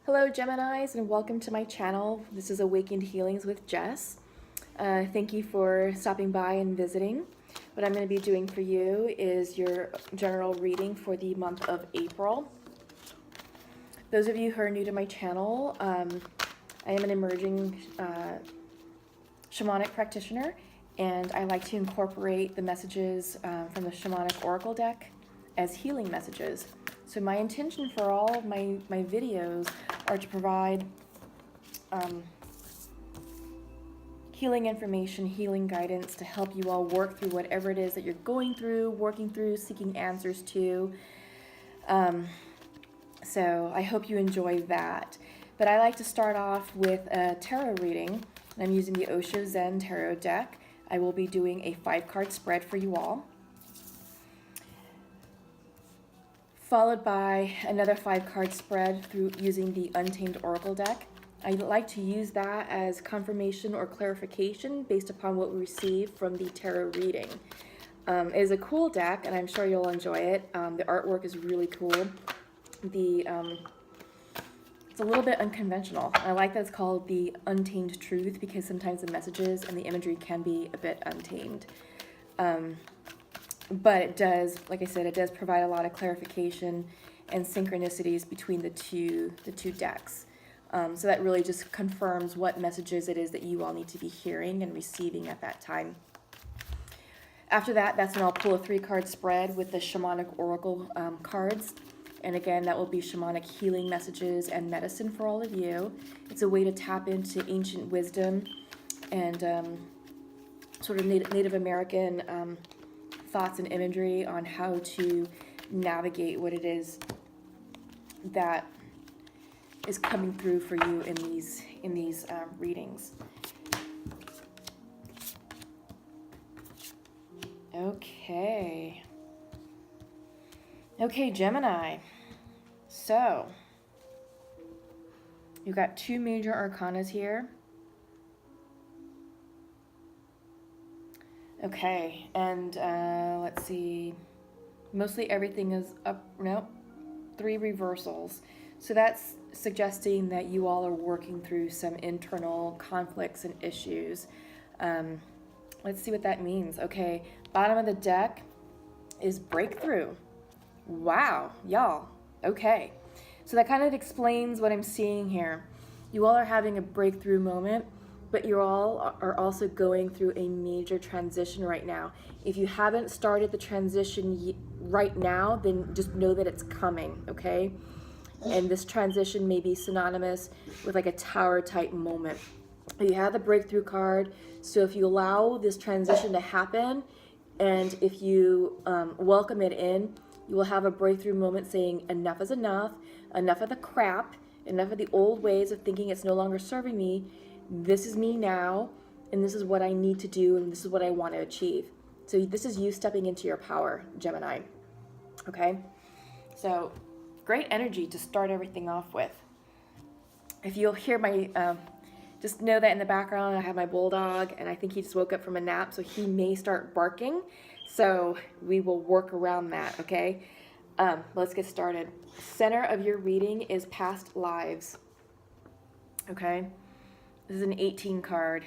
Hello Geminis, and welcome to my channel. This is Awakened Healings with Jess. Thank you for stopping by and visiting. What I'm going to be doing for you is your general reading for the month of April. Those of you who are new to my channel, I am an emerging shamanic practitioner, and I like to incorporate the messages from the Shamanic Oracle deck as healing messages. So my intention for all of my videos are to provide healing information, healing guidance to help you all work through whatever it is that you're going through, working through, seeking answers to. So I hope you enjoy that. But I like to start off with a tarot reading. I'm using the Osho Zen Tarot deck. I will be doing a 5-card spread for you all, followed by another 5-card spread through using the Untamed Oracle deck. I like to use that as confirmation or clarification based upon what we receive from the tarot reading. It is a cool deck, and I'm sure you'll enjoy it. The artwork is really cool. It's a little bit unconventional. I like that it's called the Untamed Truth, because sometimes the messages and the imagery can be a bit untamed. But it does, like I said, it does provide a lot of clarification and synchronicities between the two decks. So that really just confirms what messages it is that you all need to be hearing and receiving at that time. After that, that's when I'll pull a 3-card spread with the Shamanic Oracle cards. And again, that will be shamanic healing messages and medicine for all of you. It's a way to tap into ancient wisdom and sort of Native American thoughts and imagery on how to navigate what it is that is coming through for you in these readings. Okay, Gemini. So you've got 2 major arcanas here. Okay, and let's see. Mostly everything is up. Nope, 3 reversals. So that's suggesting that you all are working through some internal conflicts and issues. Let's see what that means. Okay, bottom of the deck is breakthrough. Wow, y'all. Okay, so that kind of explains what I'm seeing here. You all are having a breakthrough moment, but you all are also going through a major transition right now. If you haven't started the transition right now, then just know that it's coming, okay? And this transition may be synonymous with like a tower type moment. You have the breakthrough card, so if you allow this transition to happen, and if you welcome it in, you will have a breakthrough moment saying enough is enough, enough of the crap, enough of the old ways of thinking it's no longer serving me. This is me now, and this is what I need to do, and this is what I want to achieve. So this is you stepping into your power, Gemini. Okay? So great energy to start everything off with. If you'll hear my, just know that in the background I have my bulldog, and I think he just woke up from a nap, so he may start barking. So we will work around that, okay? Let's get started. Center of your reading is past lives, okay? This is an 18 card.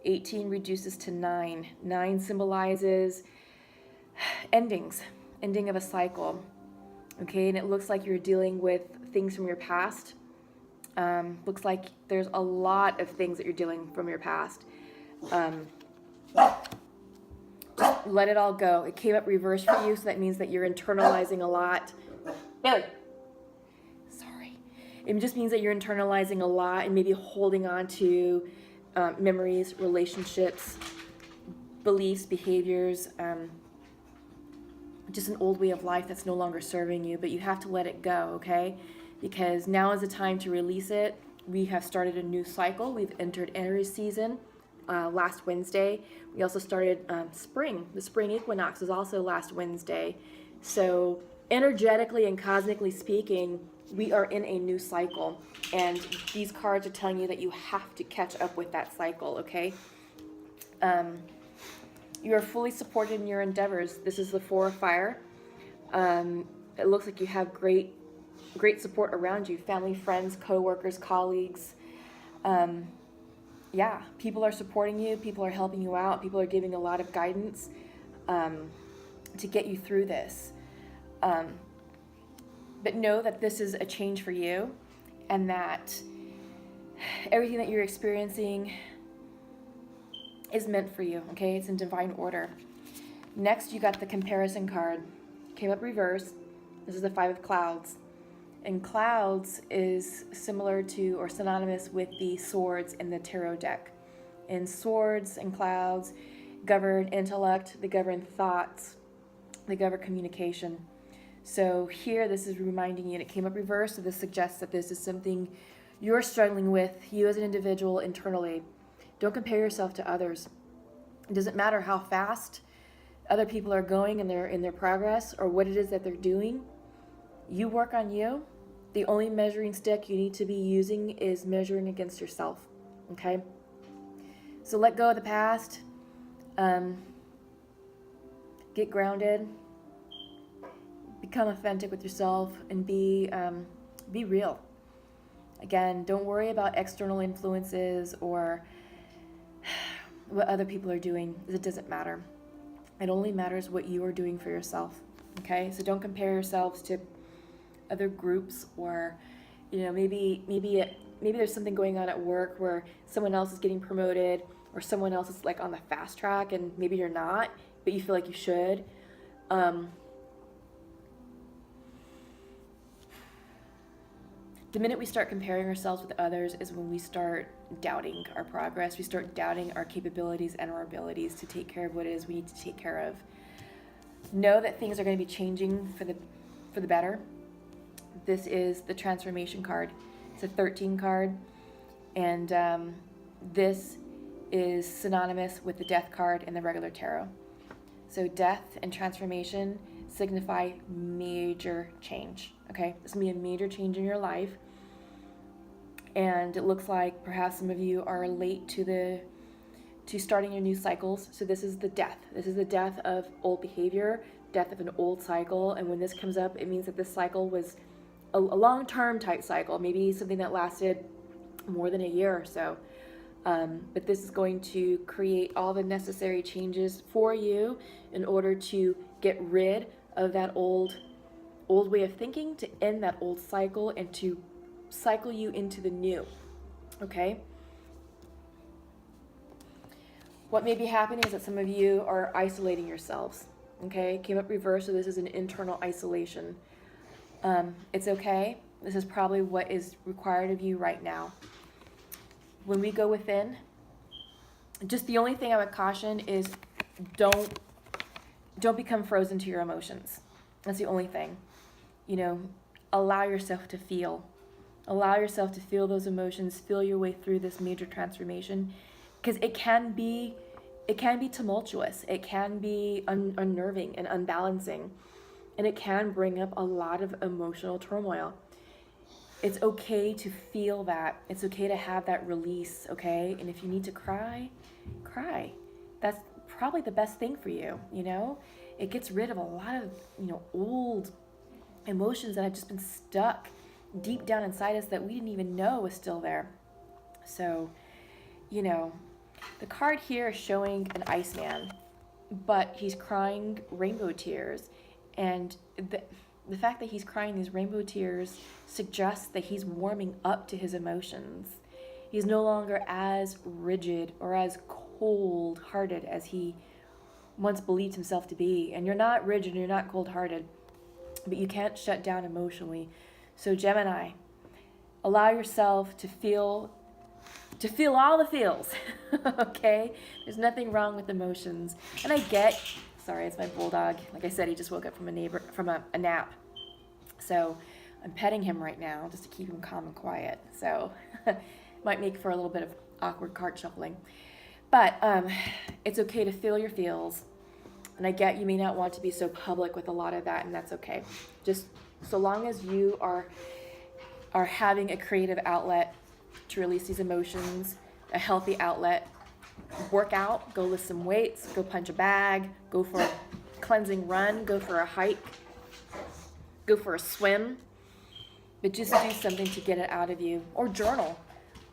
18 reduces to 9. 9 symbolizes endings, ending of a cycle, okay? And it looks like you're dealing with things from your past. Looks like there's a lot of things that you're dealing from your past. Just let it all go. It came up reversed for you, so that means that you're internalizing a lot. Billy! Sorry. It just means that you're internalizing a lot and maybe holding on to memories, relationships, beliefs, behaviors, just an old way of life that's no longer serving you, but you have to let it go, okay? Because now is the time to release it. We have started a new cycle. We've entered Aries season last Wednesday. We also started spring. The spring equinox was also last Wednesday. So energetically and cosmically speaking, we are in a new cycle. And these cards are telling you that you have to catch up with that cycle, okay? You are fully supported in your endeavors. This is the 4 of Fire. It looks like you have great great support around you, family, friends, co-workers, colleagues. Yeah, people are supporting you, people are helping you out, people are giving a lot of guidance to get you through this. But know that this is a change for you, and that everything that you're experiencing is meant for you, okay? It's in divine order. Next, you got the comparison card. Came up reverse. This is the 5 of clouds. And clouds is similar to or synonymous with the swords in the tarot deck. And swords and clouds govern intellect, they govern thoughts, they govern communication. So here, this is reminding you, and it came up reverse, so this suggests that this is something you're struggling with, you as an individual internally. Don't compare yourself to others. It doesn't matter how fast other people are going in their progress or what it is that they're doing. You work on you. The only measuring stick you need to be using is measuring against yourself, okay? So let go of the past. Get grounded. Become authentic with yourself and be real. Again, don't worry about external influences or what other people are doing. It doesn't matter. It only matters what you are doing for yourself, okay? So don't compare yourselves to other groups, or maybe there's something going on at work where someone else is getting promoted or someone else is like on the fast track and maybe you're not, but you feel like you should. The minute we start comparing ourselves with others is when we start doubting our progress. We start doubting our capabilities and our abilities to take care of what it is we need to take care of. Know that things are going to be changing for the better. This is the transformation card. It's a 13 card, and this is synonymous with the death card in the regular tarot. So death and transformation signify major change, okay? This will be a major change in your life, and it looks like perhaps some of you are late to starting your new cycles. So this is the death. This is the death of old behavior, death of an old cycle, and when this comes up, it means that this cycle was a long-term type cycle, maybe something that lasted more than a year or so. But this is going to create all the necessary changes for you in order to get rid of that old way of thinking, to end that old cycle and to cycle you into the new, okay? What may be happening is that some of you are isolating yourselves, okay? Came up reverse, so this is an internal isolation. It's okay. This is probably what is required of you right now. When we go within, just the only thing I would caution is don't become frozen to your emotions. That's the only thing. Allow yourself to feel. Allow yourself to feel those emotions, feel your way through this major transformation, because it can be tumultuous. It can be unnerving and unbalancing, and it can bring up a lot of emotional turmoil. It's okay to feel that. It's okay to have that release, okay? And if you need to cry, cry. That's probably the best thing for you, It gets rid of a lot of, old emotions that have just been stuck deep down inside us that we didn't even know was still there. So, the card here is showing an Iceman, but he's crying rainbow tears. And the fact that he's crying these rainbow tears suggests that he's warming up to his emotions. He's no longer as rigid or as cold-hearted as he once believed himself to be. And you're not rigid, you're not cold-hearted, but you can't shut down emotionally. So Gemini, allow yourself to feel all the feels, okay? There's nothing wrong with emotions. And I get, sorry, it's my bulldog. Like I said, he just woke up from a nap. So I'm petting him right now just to keep him calm and quiet. So might make for a little bit of awkward card shuffling. But it's okay to feel your feels. And I get you may not want to be so public with a lot of that, and that's okay. Just so long as you are having a creative outlet to release these emotions, a healthy outlet, work out, go lift some weights, go punch a bag, go for a cleansing run, go for a hike, go for a swim, but just do something to get it out of you, or journal.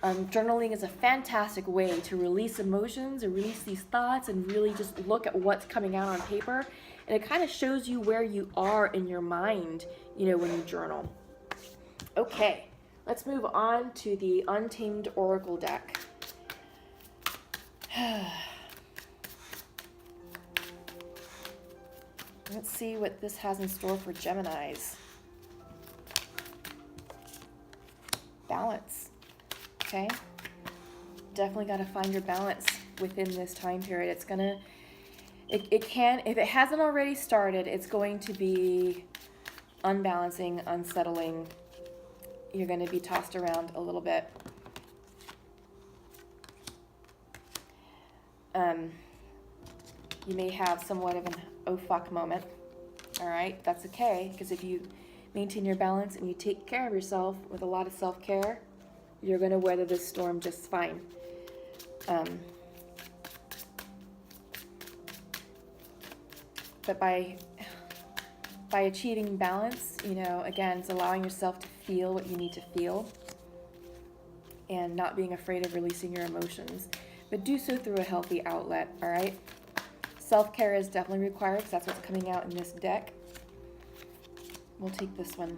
Journaling is a fantastic way to release emotions and release these thoughts and really just look at what's coming out on paper. And it kind of shows you where you are in your mind, when you journal. Okay, let's move on to the Untamed Oracle deck. Let's see what this has in store for Geminis. Balance. Okay, definitely got to find your balance within this time period. It can, if it hasn't already started, it's going to be unbalancing, unsettling. You're going to be tossed around a little bit. You may have somewhat of an oh fuck moment. All right, that's okay, because if you maintain your balance and you take care of yourself with a lot of self-care, you're going to weather this storm just fine. But by achieving balance, again, it's allowing yourself to feel what you need to feel and not being afraid of releasing your emotions. But do so through a healthy outlet, all right? Self-care is definitely required because that's what's coming out in this deck. We'll take this one.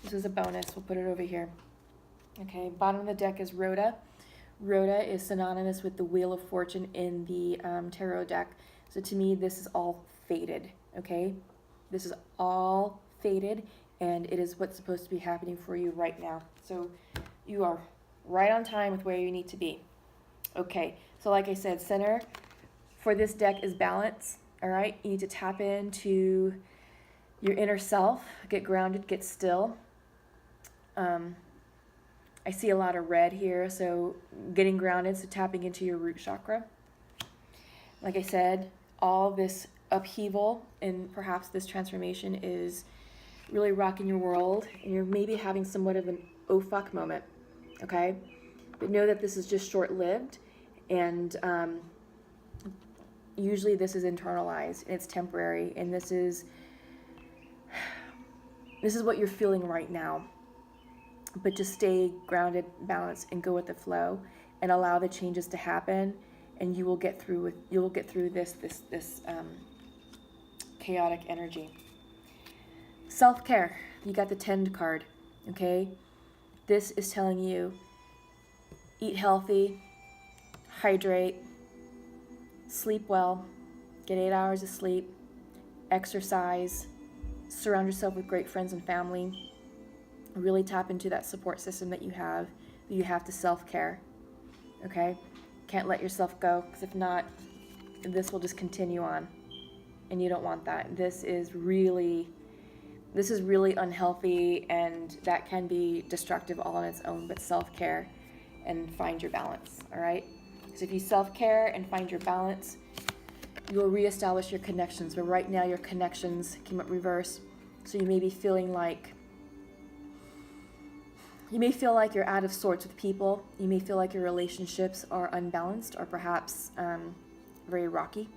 This is a bonus. We'll put it over here. Okay, bottom of the deck is Rhoda. Rhoda is synonymous with the Wheel of Fortune in the tarot deck. So to me, this is all fated, okay? This is all fated, and it is what's supposed to be happening for you right now. So you are right on time with where you need to be. Okay, so like I said, center for this deck is balance, all right? You need to tap into your inner self, get grounded, get still. I see a lot of red here, so getting grounded, so tapping into your root chakra. Like I said, all this upheaval and perhaps this transformation is really rocking your world, and you're maybe having somewhat of an oh fuck moment, okay? But know that this is just short-lived, and usually this is internalized, and it's temporary, and this is what you're feeling right now. But just stay grounded, balanced, and go with the flow, and allow the changes to happen, and you will get through this chaotic energy. Self-care. You got the Tend card, okay? This is telling you eat healthy, hydrate, sleep well, get 8 hours of sleep, exercise, surround yourself with great friends and family. Really tap into that support system that you have. You have to self-care, okay? Can't let yourself go, because if not, this will just continue on, and you don't want that. This is really unhealthy, and that can be destructive all on its own. But self-care and find your balance, all right? So if you self-care and find your balance, you will reestablish your connections. But right now, your connections came up reverse, so you may be feeling like you're out of sorts with people. You may feel like your relationships are unbalanced or perhaps very rocky.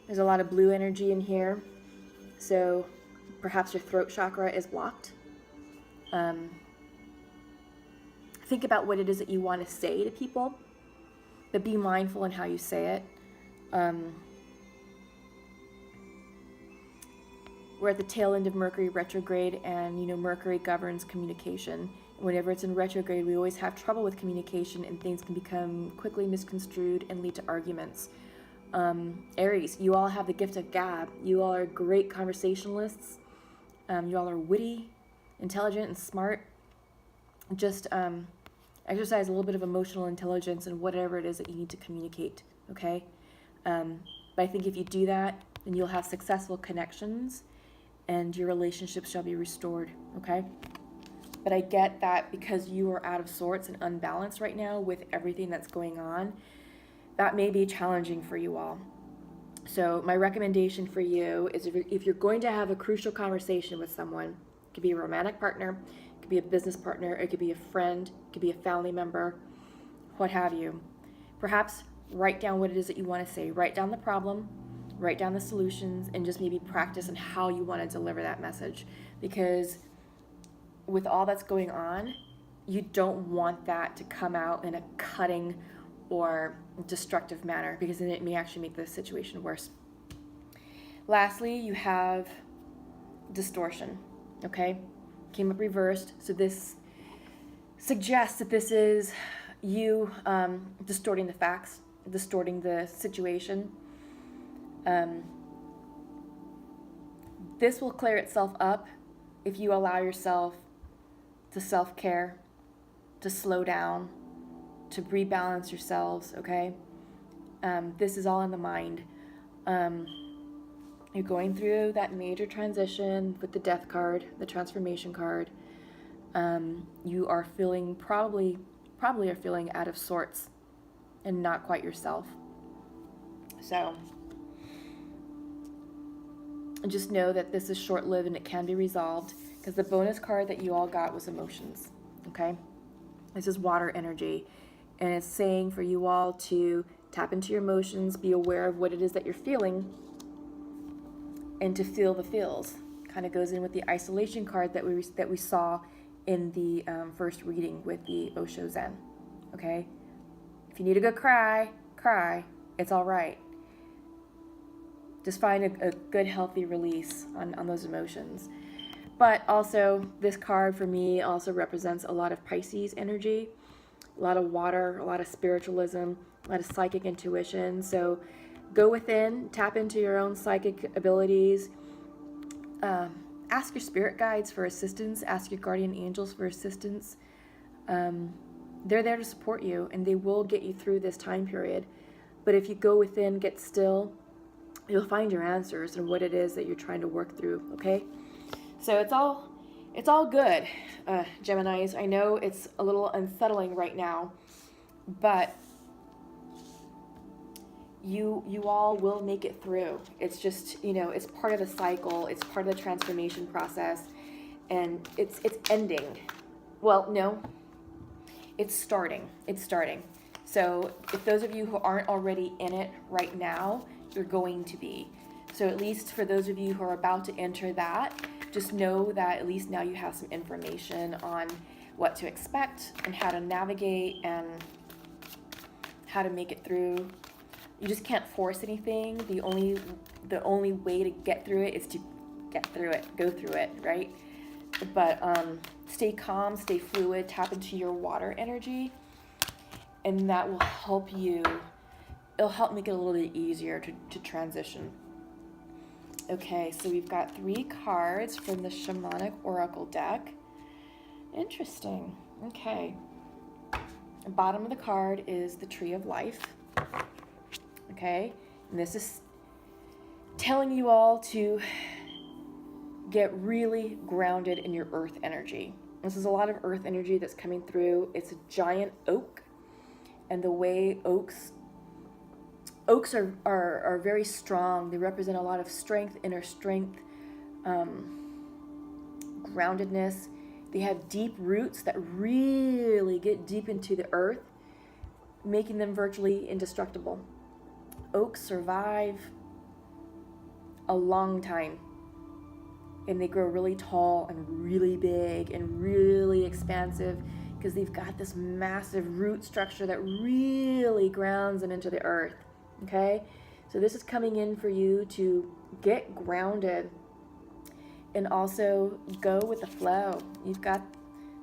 There's a lot of blue energy in here. So perhaps your throat chakra is blocked. Think about what it is that you want to say to people, but be mindful in how you say it. We're at the tail end of Mercury retrograde, and Mercury governs communication. Whenever it's in retrograde, we always have trouble with communication, and things can become quickly misconstrued and lead to arguments. Aries, you all have the gift of gab. You all are great conversationalists. You all are witty, intelligent, and smart. Just exercise a little bit of emotional intelligence in whatever it is that you need to communicate, okay? But I think if you do that, then you'll have successful connections, and your relationships shall be restored, okay? But I get that because you are out of sorts and unbalanced right now with everything that's going on, that may be challenging for you all. So my recommendation for you is if you're going to have a crucial conversation with someone, it could be a romantic partner, it could be a business partner, it could be a friend, it could be a family member, what have you. Perhaps write down what it is that you want to say. Write down the problem, write down the solutions, and just maybe practice on how you want to deliver that message. Because with all that's going on, you don't want that to come out in a cutting or destructive manner, because then it may actually make the situation worse. Lastly, you have distortion, okay? Came up reversed, so this suggests that this is you distorting the facts, distorting the situation. This will clear itself up if you allow yourself to self-care, to slow down, to rebalance yourselves, okay? This is all in the mind. You're going through that major transition with the death card, the transformation card. You are feeling, probably are feeling out of sorts and not quite yourself. So just know that this is short-lived and it can be resolved, because the bonus card that you all got was emotions, okay? This is water energy, and it's saying for you all to tap into your emotions, be aware of what it is that you're feeling, and to feel the feels. Kind of goes in with the isolation card that we saw in the first reading with the Osho Zen, okay? If you need a good cry, it's all right. Just find a good, healthy release on those emotions. But also, this card for me also represents a lot of Pisces energy, a lot of water, a lot of spiritualism, a lot of psychic intuition. So go within, tap into your own psychic abilities. Ask your spirit guides for assistance. Ask your guardian angels for assistance. They're there to support you, and they will get you through this time period. But if you go within, get still, you'll find your answers and what it is that you're trying to work through, okay? So it's all good, Geminis. I know it's a little unsettling right now, but you all will make it through. It's just, it's part of the cycle. It's part of the transformation process, and it's ending. Well, no, it's starting. So if those of you who aren't already in it right now, you're going to be. So at least for those of you who are about to enter that, just know that at least now you have some information on what to expect and how to navigate and how to make it through. You just can't force anything. The only way to get through it is to get through it, go through it, right? But stay calm, stay fluid, tap into your water energy, and that will help you. It'll help make it a little bit easier to transition. Okay, so we've got 3 cards from the Shamanic Oracle deck. Interesting. Okay. The bottom of the card is the Tree of Life. Okay, and this is telling you all to get really grounded in your earth energy. This is a lot of earth energy that's coming through. It's a giant oak, and the way oaks are very strong. They represent a lot of strength, inner strength, groundedness. They have deep roots that really get deep into the earth, making them virtually indestructible. Oaks survive a long time, and they grow really tall and really big and really expansive because they've got this massive root structure that really grounds them into the earth. Okay, so this is coming in for you to get grounded and also go with the flow. You've got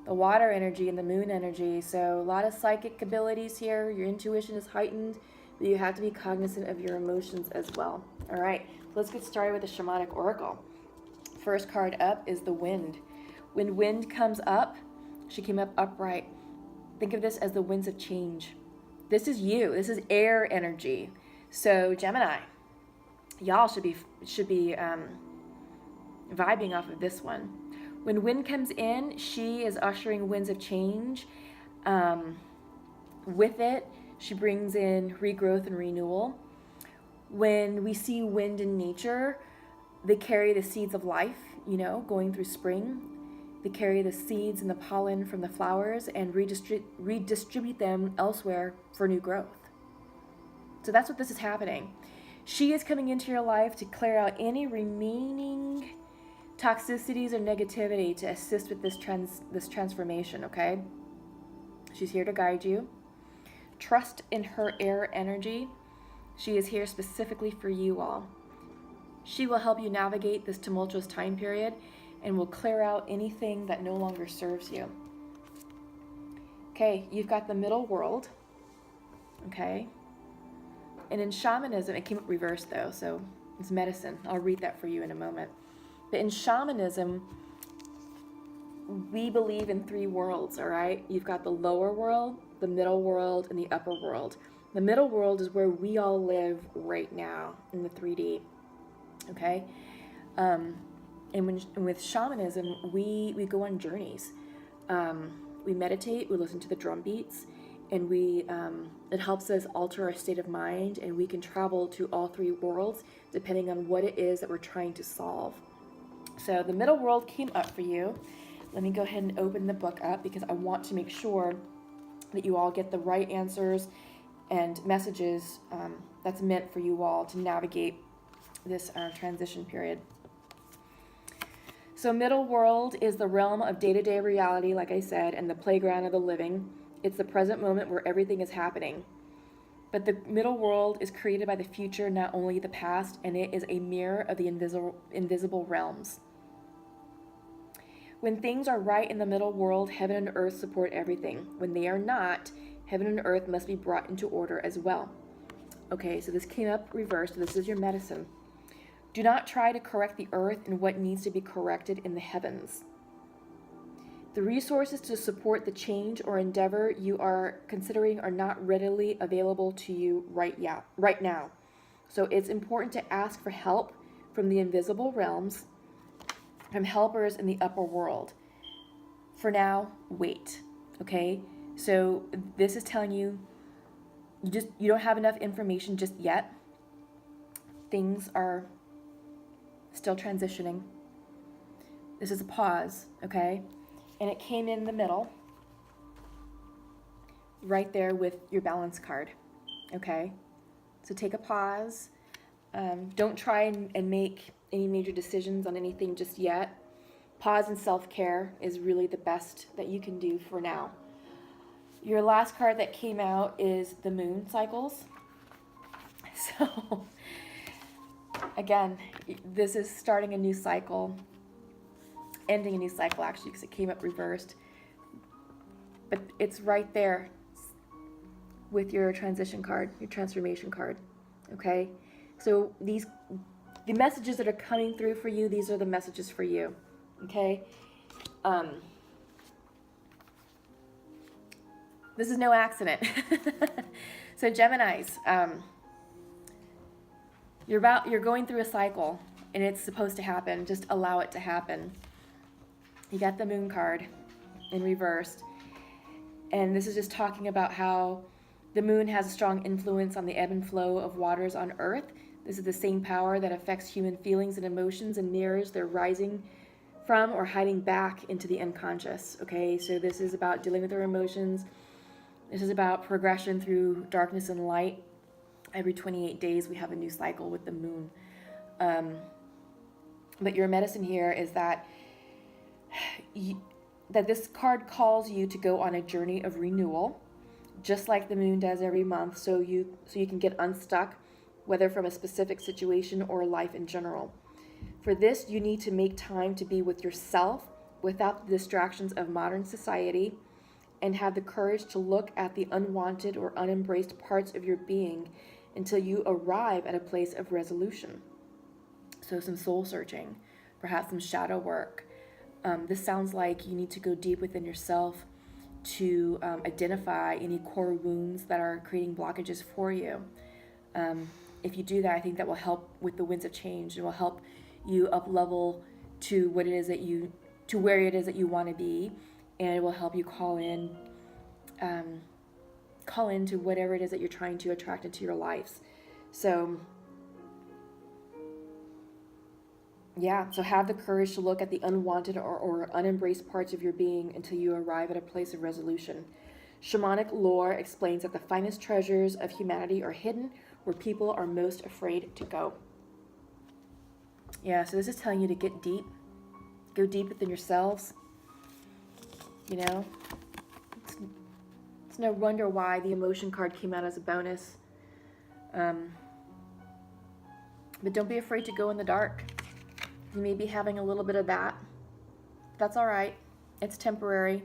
the water energy and the moon energy, so a lot of psychic abilities here. Your intuition is heightened, but you have to be cognizant of your emotions as well. All right, let's get started with the Shamanic Oracle. First card up is the Wind. When wind comes up, she came up upright. Think of this as the winds of change. This is you. This is air energy. So Gemini, y'all should be vibing off of this one. When wind comes in, she is ushering winds of change. With it, she brings in regrowth and renewal. When we see wind in nature, they carry the seeds of life, going through spring. They carry the seeds and the pollen from the flowers and redistribute them elsewhere for new growth. So that's what this is happening. She is coming into your life to clear out any remaining toxicities or negativity to assist with this transformation, okay? She's here to guide you. Trust in her air energy. She is here specifically for you all. She will help you navigate this tumultuous time period and will clear out anything that no longer serves you. Okay, you've got the middle world, okay? And in shamanism, it came up reversed though, so it's medicine. I'll read that for you in a moment. But in shamanism, we believe in 3 worlds, all right? You've got the lower world, the middle world, and the upper world. The middle world is where we all live right now in the 3D, okay? And with shamanism, we go on journeys. We meditate, we listen to the drum beats, and it helps us alter our state of mind, and we can travel to all 3 worlds depending on what it is that we're trying to solve. So the middle world came up for you. Let me go ahead and open the book up because I want to make sure that you all get the right answers and messages that's meant for you all to navigate this transition period. So middle world is the realm of day-to-day reality, like I said, and the playground of the living. It's the present moment where everything is happening. But the middle world is created by the future, not only the past, and it is a mirror of the invisible realms. When things are right in the middle world, heaven and earth support everything. When they are not, heaven and earth must be brought into order as well. Okay, so this came up reversed. This is your medicine. Do not try to correct the earth in what needs to be corrected in the heavens. The resources to support the change or endeavor you are considering are not readily available to you right now. So it's important to ask for help from the invisible realms, from helpers in the upper world. For now, wait, okay? So this is telling you you don't have enough information just yet. Things are still transitioning. This is a pause, okay? And it came in the middle, right there with your balance card, okay? So take a pause. Don't try and make any major decisions on anything just yet. Pause and self-care is really the best that you can do for now. Your last card that came out is the moon cycles. So, again, this is starting a new cycle, ending a new cycle actually, because it came up reversed. But it's right there with your transition card, your transformation card, okay? So the messages that are coming through for you, these are the messages for you, okay? This is no accident. So Geminis, you're going through a cycle, and it's supposed to happen. Just allow it to happen. You got the moon card in reversed, and this is just talking about how the moon has a strong influence on the ebb and flow of waters on Earth. This is the same power that affects human feelings and emotions and mirrors their rising from or hiding back into the unconscious. Okay, so this is about dealing with our emotions. This is about progression through darkness and light. Every 28 days we have a new cycle with the moon. But your medicine here is that this card calls you to go on a journey of renewal, just like the moon does every month, so you can get unstuck, whether from a specific situation or life in general. For this, you need to make time to be with yourself without the distractions of modern society, and have the courage to look at the unwanted or unembraced parts of your being until you arrive at a place of resolution. So some soul searching, perhaps some shadow work. This sounds like you need to go deep within yourself to identify any core wounds that are creating blockages for you. If you do that, I think that will help with the winds of change. It will help you up level to where it is that you want to be, and it will help you call into whatever it is that you're trying to attract into your lives. So have the courage to look at the unwanted or unembraced parts of your being until you arrive at a place of resolution. Shamanic lore explains that the finest treasures of humanity are hidden where people are most afraid to go. Yeah, so this is telling you to get deep. Go deep within yourselves. You know, it's no wonder why the emotion card came out as a bonus. But don't be afraid to go in the dark. You may be having a little bit of that. That's all right. It's temporary.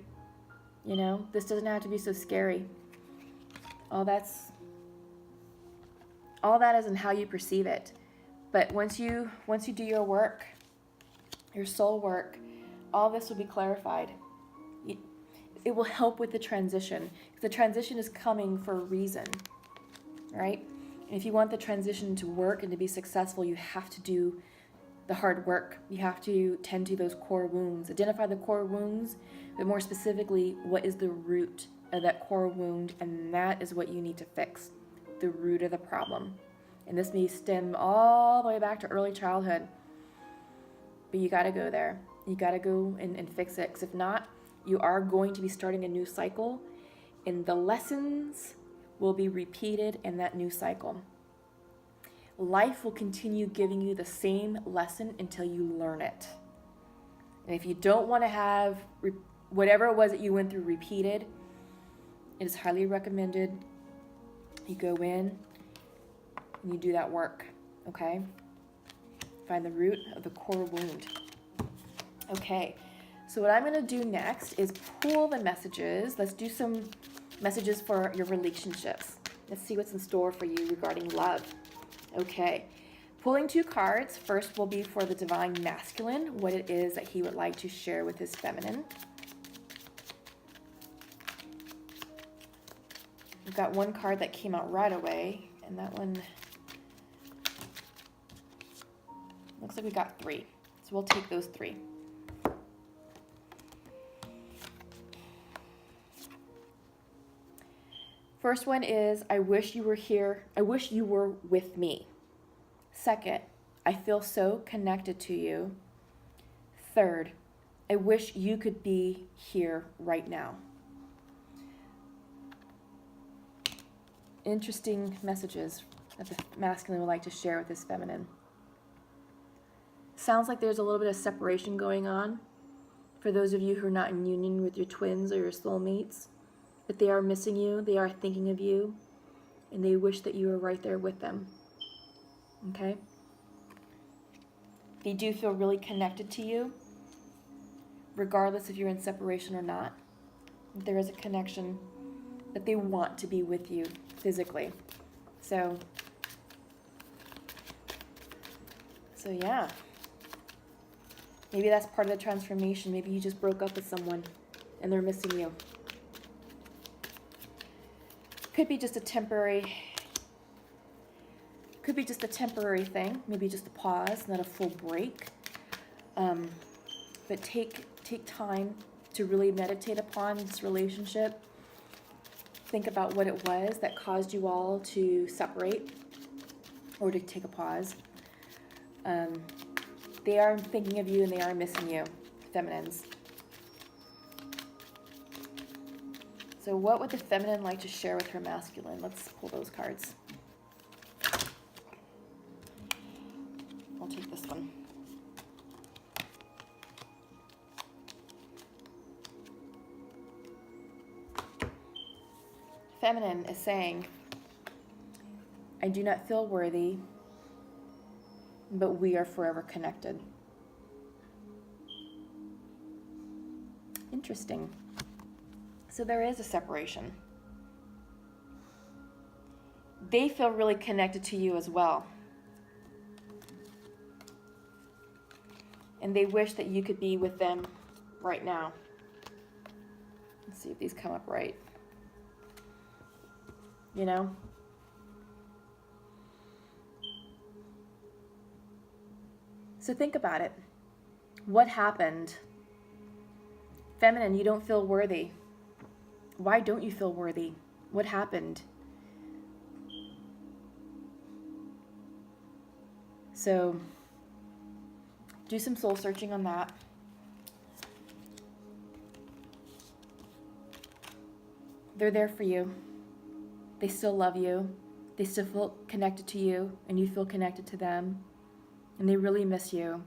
You know, this doesn't have to be so scary. All that is in how you perceive it. But once you do your work, your soul work, all this will be clarified. It will help with the transition. The transition is coming for a reason, right? And if you want the transition to work and to be successful, you have to do the hard work. You have to tend to those core wounds. Identify the core wounds, but more specifically, what is the root of that core wound? And that is what you need to fix, the root of the problem. And this may stem all the way back to early childhood. But you got to go there. You got to go and fix it. Because if not, you are going to be starting a new cycle. And the lessons will be repeated in that new cycle. Life will continue giving you the same lesson until you learn it. And if you don't want to have whatever it was that you went through repeated, it is highly recommended you go in and you do that work, okay? Find the root of the core wound. Okay, so what I'm going to do next is pull the messages. Let's do some messages for your relationships. Let's see what's in store for you regarding love. Okay, pulling 2 cards. First will be for the divine masculine, what it is that he would like to share with his feminine. We've got 1 card that came out right away, and that one looks like we got 3. So we'll take those 3. First one is, I wish you were here. I wish you were with me. Second, I feel so connected to you. Third, I wish you could be here right now. Interesting messages that the masculine would like to share with his feminine. Sounds like there's a little bit of separation going on for those of you who are not in union with your twins or your soulmates. But they are missing you, they are thinking of you, and they wish that you were right there with them. Okay? They do feel really connected to you, regardless if you're in separation or not. There is a connection that they want to be with you physically. So yeah. Maybe that's part of the transformation. Maybe you just broke up with someone and they're missing you. Could be just a temporary thing, maybe just a pause, not a full break. But take time to really meditate upon this relationship. Think about what it was that caused you all to separate or to take a pause. They are thinking of you and they are missing you, feminines. So what would the feminine like to share with her masculine? Let's pull those cards. I'll take this one. Feminine is saying, I do not feel worthy, but we are forever connected. Interesting. So there is a separation. They feel really connected to you as well. And they wish that you could be with them right now. Let's see if these come up right. You know? So think about it. What happened? Feminine, you don't feel worthy. Why don't you feel worthy? What happened? So, do some soul searching on that. They're there for you. They still love you. They still feel connected to you, and you feel connected to them, and they really miss you.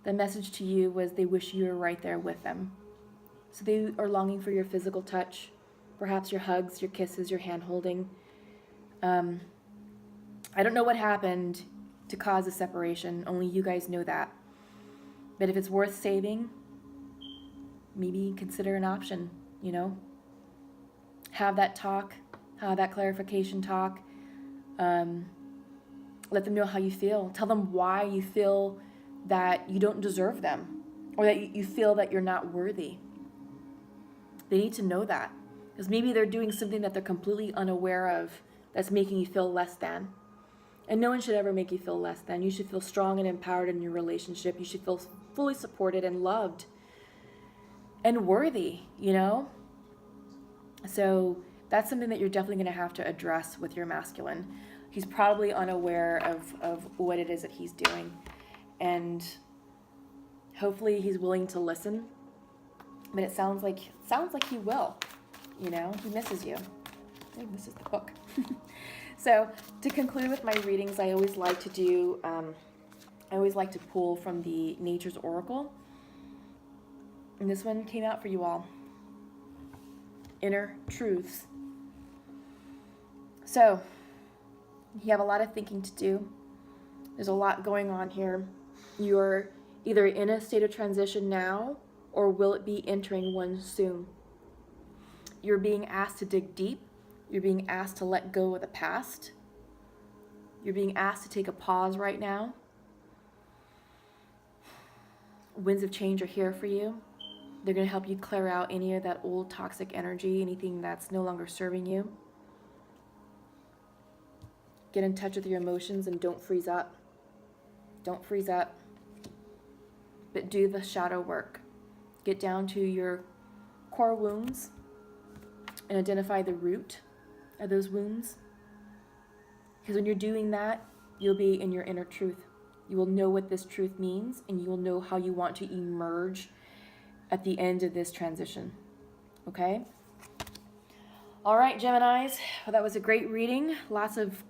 The message to you was they wish you were right there with them. So they are longing for your physical touch, perhaps your hugs, your kisses, your hand holding. I don't know what happened to cause a separation. Only you guys know that. But if it's worth saving, maybe consider an option, you know? Have that talk, have that clarification talk. Let them know how you feel. Tell them why you feel that you don't deserve them, or that you feel that you're not worthy. They need to know that, because maybe they're doing something that they're completely unaware of that's making you feel less than. And no one should ever make you feel less than. You should feel strong and empowered in your relationship. You should feel fully supported and loved and worthy, you know? So that's something that you're definitely going to have to address with your masculine. He's probably unaware of what it is that he's doing. And hopefully he's willing to listen. But it sounds like he will. You know, he misses you. I think this is the book. So to conclude with my readings, I always like to do, I always like to pull from the Nature's Oracle. And this one came out for you all. Inner Truths. So, you have a lot of thinking to do. There's a lot going on here. You're either in a state of transition now, or will it be entering one soon. You're being asked to dig deep. You're being asked to let go of the past. You're being asked to take a pause right now. Winds of change are here for you. They're going to help you clear out any of that old toxic energy, anything that's no longer serving you. Get in touch with your emotions and don't freeze up. Don't freeze up. But do the shadow work. Get down to your core wounds and identify the root of those wounds. Because when you're doing that, you'll be in your inner truth. You will know what this truth means, and you will know how you want to emerge at the end of this transition. Okay? All right, Geminis. Well, that was a great reading. Lots of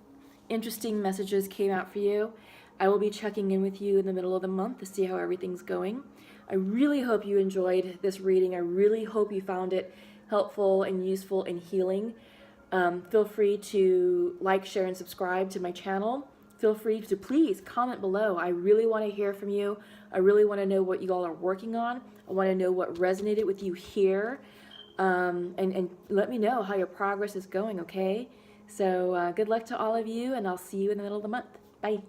interesting messages came out for you. I will be checking in with you in the middle of the month to see how everything's going. I really hope you enjoyed this reading. I really hope you found it helpful and useful and healing. Feel free to like, share, and subscribe to my channel. Feel free to please comment below. I really want to hear from you. I really want to know what you all are working on. I want to know what resonated with you here. And let me know how your progress is going, okay? So good luck to all of you, and I'll see you in the middle of the month. Bye.